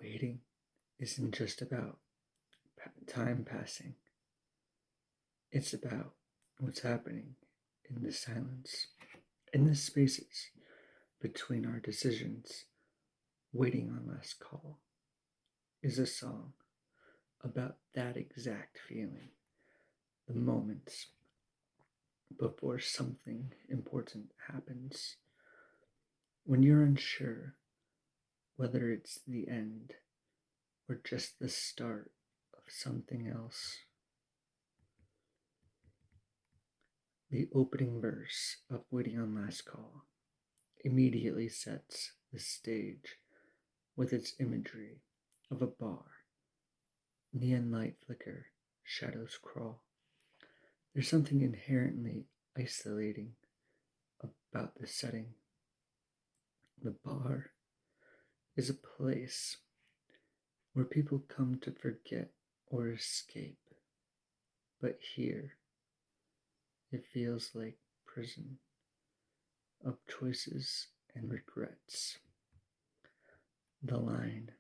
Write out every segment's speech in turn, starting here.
Waiting isn't just about time passing, it's about what's happening in the silence, in the spaces between our decisions. Waiting on Last Call is a song about that exact feeling, the moments before something important happens, when you're unsure whether it's the end or just the start of something else. The opening verse of Waiting on Last Call immediately sets the stage with its imagery of a bar. Neon light flicker, shadows crawl. There's something inherently isolating about the setting. The bar is a place where people come to forget or escape, but here it feels like prison of choices and regrets. The line,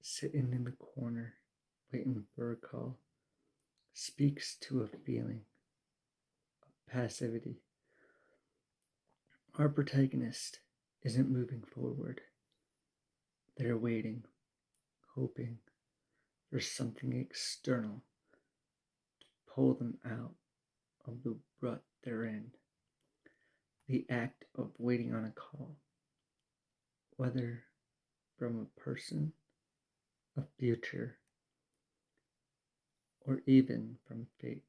sitting in the corner, waiting for a call, speaks to a feeling of passivity. Our protagonist isn't moving forward. They're waiting, hoping for something external to pull them out of the rut they're in. The act of waiting on a call, whether from a person, a future, or even from fate,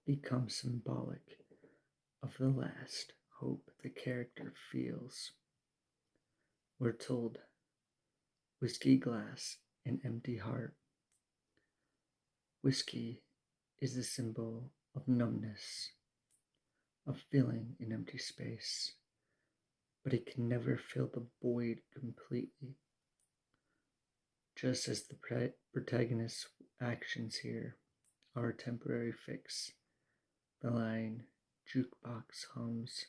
becomes symbolic of the last hope the character feels. We're told, whiskey glass and empty heart. Whiskey is a symbol of numbness, of filling an empty space, but it can never fill the void completely. Just as the protagonist's actions here are a temporary fix, the line, jukebox hums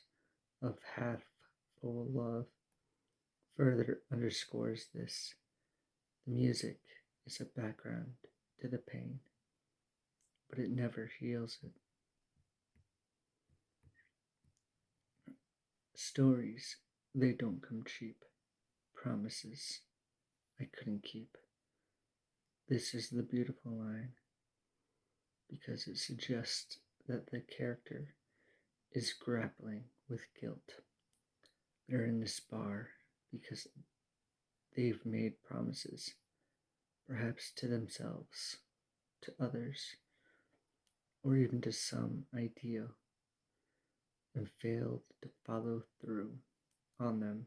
of half full love, further underscores this. The music is a background to the pain, but it never heals it. Stories, they don't come cheap. Promises I couldn't keep. This is the beautiful line because it suggests that the character is grappling with guilt. They're in this bar because they've made promises, perhaps to themselves, to others, or even to some ideal, and failed to follow through on them.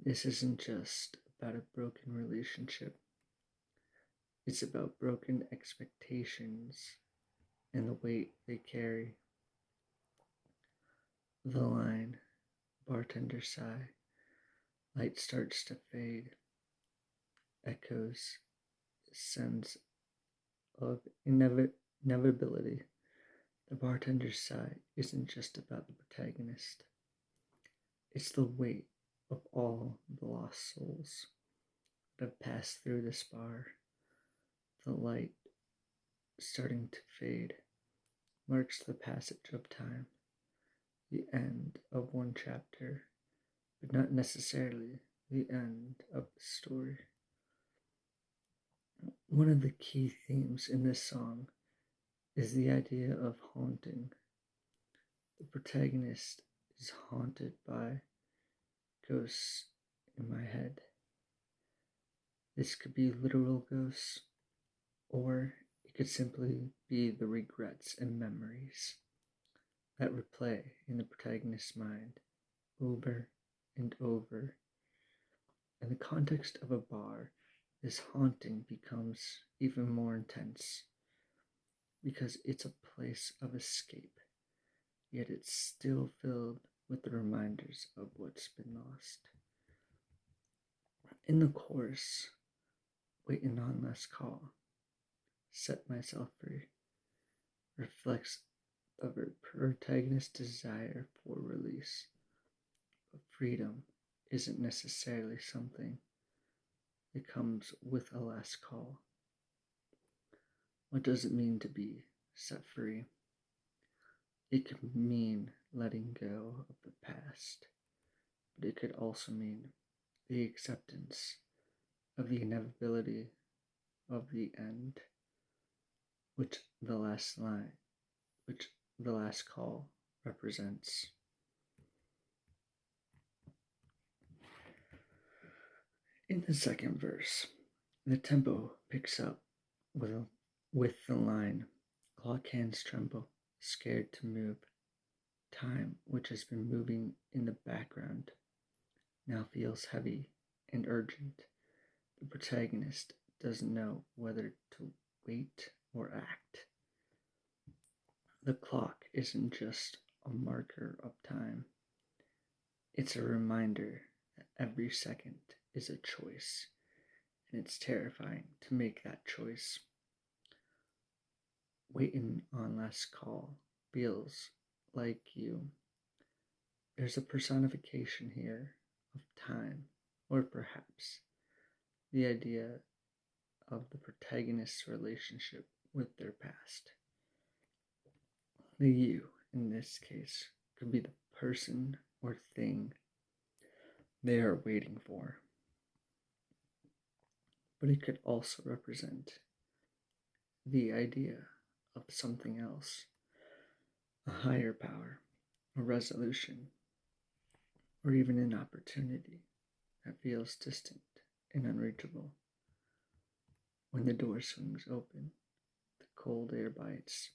This isn't just about a broken relationship. It's about broken expectations and the weight they carry. The line, bartender sigh, light starts to fade, echoes sense of inevitability. The bartender's sigh isn't just about the protagonist. It's the weight of all the lost souls that have passed through this bar. The light, starting to fade, marks the passage of time, the end of one chapter, but not necessarily the end of the story. One of the key themes in this song is the idea of haunting. The protagonist is haunted by ghosts in my head. This could be literal ghosts, or it could simply be the regrets and memories that replay in the protagonist's mind over and over. In the context of a bar, this haunting becomes even more intense because it's a place of escape, yet it's still filled with the reminders of what's been lost. In the chorus, waiting on last call, set myself free, reflects the protagonist's desire for release. But freedom isn't necessarily something it comes with a last call. What does it mean to be set free? It could mean letting go of the past, but it could also mean the acceptance of the inevitability of the end, which the last call represents. In the second verse, the tempo picks up with the line, clock hands tremble, scared to move. Time, which has been moving in the background, now feels heavy and urgent. The protagonist doesn't know whether to wait or act. The clock isn't just a marker of time, it's a reminder that every second is a choice, and it's terrifying to make that choice. Waiting on last call feels like you. There's a personification here of time, or perhaps the idea of the protagonist's relationship with their past. The you, in this case, could be the person or thing they are waiting for, but it could also represent the idea of something else, a higher power, a resolution, or even an opportunity that feels distant and unreachable. When the door swings open, the cold air bites.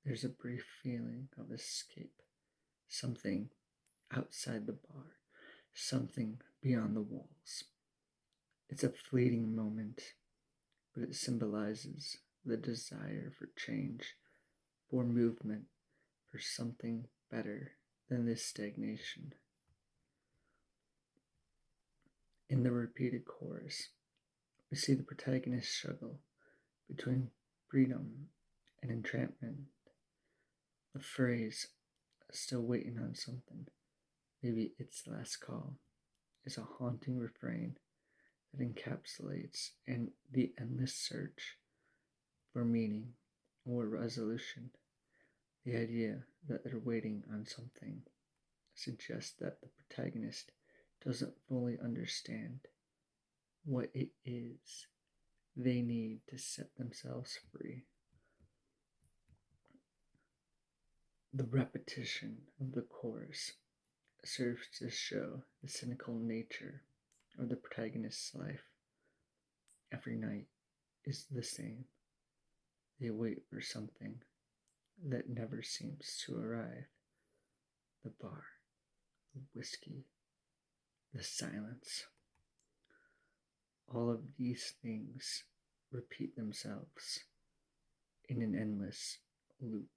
There's a brief feeling of escape, something outside the bar, something beyond the walls. It's a fleeting moment, but it symbolizes the desire for change, for movement, for something better than this stagnation. In the repeated chorus, we see the protagonist struggle between freedom and entrapment. The phrase, still waiting on something, maybe it's the last call, is a haunting refrain that encapsulates the endless search for meaning or resolution. The idea that they're waiting on something suggests that the protagonist doesn't fully understand what it is they need to set themselves free. The repetition of the chorus serves to show the cynical nature of the protagonist's life. Every night is the same. They wait for something that never seems to arrive. The bar, the whiskey, the silence. All of these things repeat themselves in an endless loop.